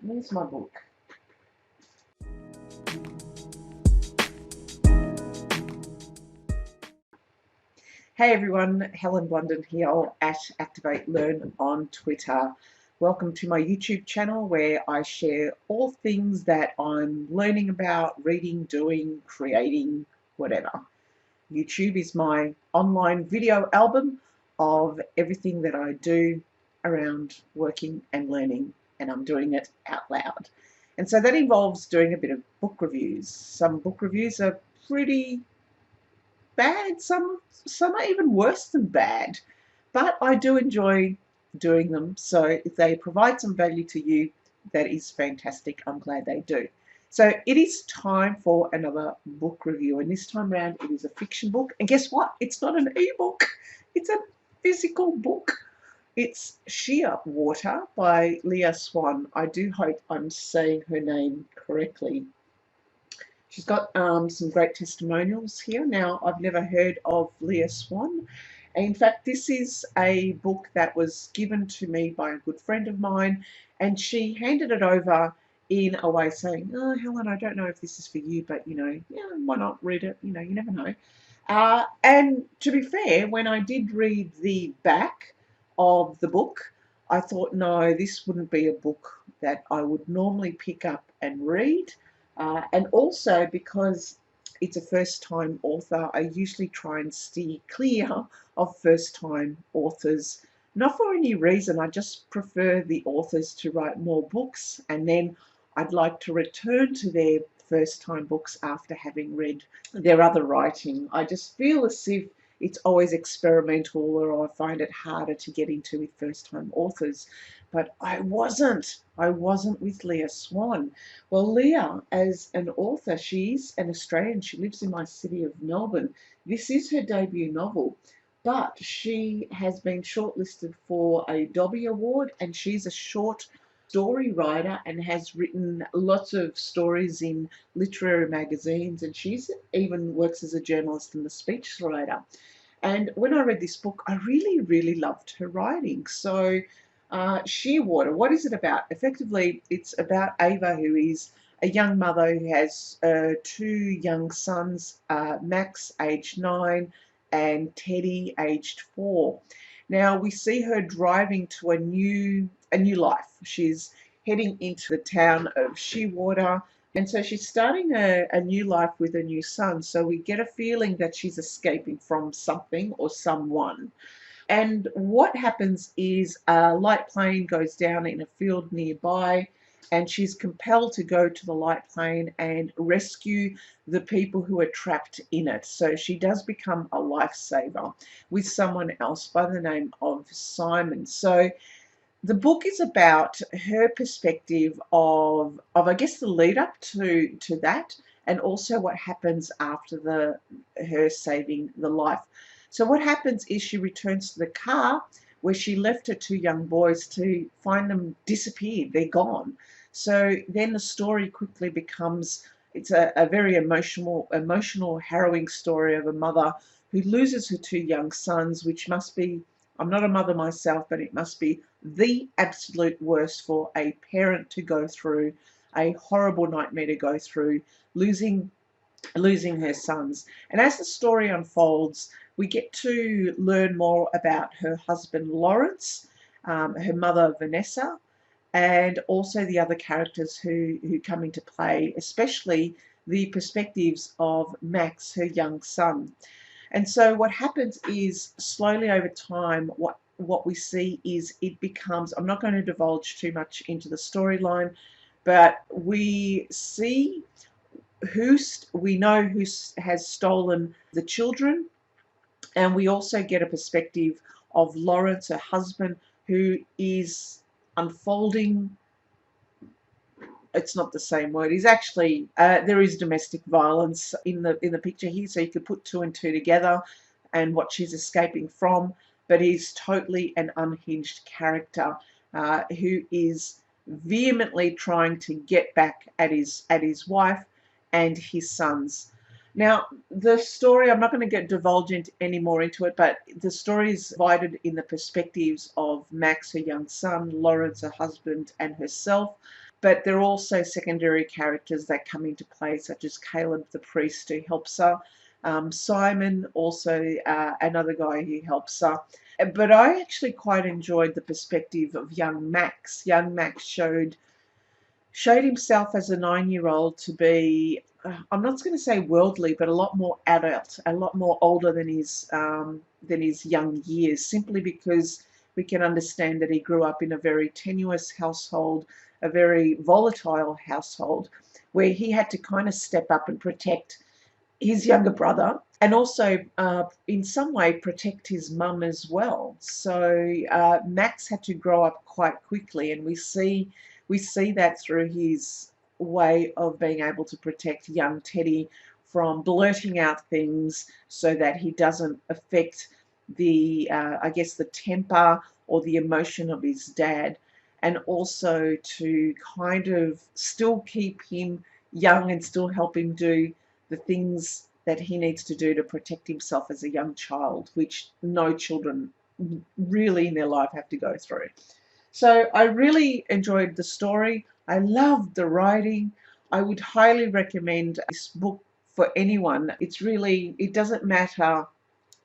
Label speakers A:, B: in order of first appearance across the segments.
A: Where's my book? Hey everyone, Helen Blunden here at Activate Learn on Twitter. Welcome to my YouTube channel where I share all things that I'm learning about, reading, doing, creating, whatever. YouTube is my online video album of everything that I do around working and learning, and I'm doing it out loud. And so that involves doing a bit of book reviews. Some book reviews are pretty bad, some are even worse than bad, but I do enjoy doing them. So if they provide some value to you, that is fantastic. I'm glad they do. So it is time for another book review, and this time around it is a fiction book. And guess what? It's not an ebook, it's a physical book. It's Shearwater by Leah Swan. I do hope I'm saying her name correctly. She's got some great testimonials here. Now, I've never heard of Leah Swan. In fact, this is a book that was given to me by a good friend of mine, and she handed it over in a way saying, "Oh, Helen, I don't know if this is for you, but yeah, why not read it? You never know." And to be fair, when I did read the back of the book, I thought, no, this wouldn't be a book that I would normally pick up and read. And also because it's a first-time author, I usually try and steer clear of first-time authors. Not for any reason, I just prefer the authors to write more books, and then I'd like to return to their first-time books after having read their other writing. I just feel as if it's always experimental, or I find it harder to get into with first-time authors. But I wasn't with Leah Swan. Well, Leah, as an author, she's an Australian. She lives in my city of Melbourne. This is her debut novel, but she has been shortlisted for a Dobby Award, and she's a short story writer and has written lots of stories in literary magazines, and she's even works as a journalist and a speechwriter. And when I read this book, I really, really loved her writing. So, Shearwater, what is it about? Effectively, it's about Ava, who is a young mother who has two young sons, Max, aged 9, and Teddy, aged 4. Now, we see her driving to a new life. She's heading into the town of Shearwater, and so she's starting a new life with a new son. So we get a feeling that she's escaping from something or someone. And what happens is a light plane goes down in a field nearby, and she's compelled to go to the light plane and rescue the people who are trapped in it. So she does become a lifesaver with someone else by the name of Simon. So the book is about her perspective of I guess the lead up to that, and also what happens after her saving the life. So what happens is she returns to the car where she left her two young boys to find them disappeared. They're gone. So then the story quickly becomes, it's a very emotional, harrowing story of a mother who loses her two young sons, which must be, I'm not a mother myself, but it must be the absolute worst for a parent to go through, a horrible nightmare to go through, losing her sons. And as the story unfolds, we get to learn more about her husband Lawrence, her mother Vanessa, and also the other characters who come into play, especially the perspectives of Max, her young son. And so what happens is, slowly over time, what we see is it becomes, I'm not going to divulge too much into the storyline, but we see we know who has stolen the children, and we also get a perspective of Lawrence, her husband, who is unfolding. It's not the same word. He's actually there is domestic violence in the picture here, so you could put two and two together, and what she's escaping from. But he's totally an unhinged character who is vehemently trying to get back at his wife and his sons. Now, the story, I'm not going to divulge any more into it, but the story is divided in the perspectives of Max, her young son, Lawrence, her husband, and herself. but there are also secondary characters that come into play, such as Caleb the priest who helps her, Simon, also another guy who helps her. But I actually quite enjoyed the perspective of young Max. Young Max showed himself as a 9-year-old to be, I'm not going to say worldly, but a lot more adult, a lot more older than his young years, simply because we can understand that he grew up in a very tenuous household, a very volatile household, where he had to kind of step up and protect his younger brother, and also in some way protect his mum as well. So Max had to grow up quite quickly, and we see that through his way of being able to protect young Teddy from blurting out things so that he doesn't affect the I guess the temper or the emotion of his dad, and also to kind of still keep him young and still help him do the things that he needs to do to protect himself as a young child, which no children really in their life have to go through. So I really enjoyed the story. I loved the writing. I would highly recommend this book for anyone. It doesn't matter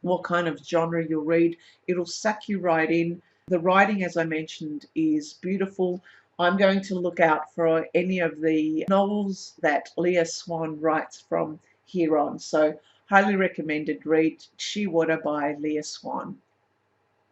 A: what kind of genre you'll read, it'll suck you right in. The writing, as I mentioned, is beautiful. I'm going to look out for any of the novels that Leah Swan writes from here on. So, highly recommended read Shearwater by Leah Swan.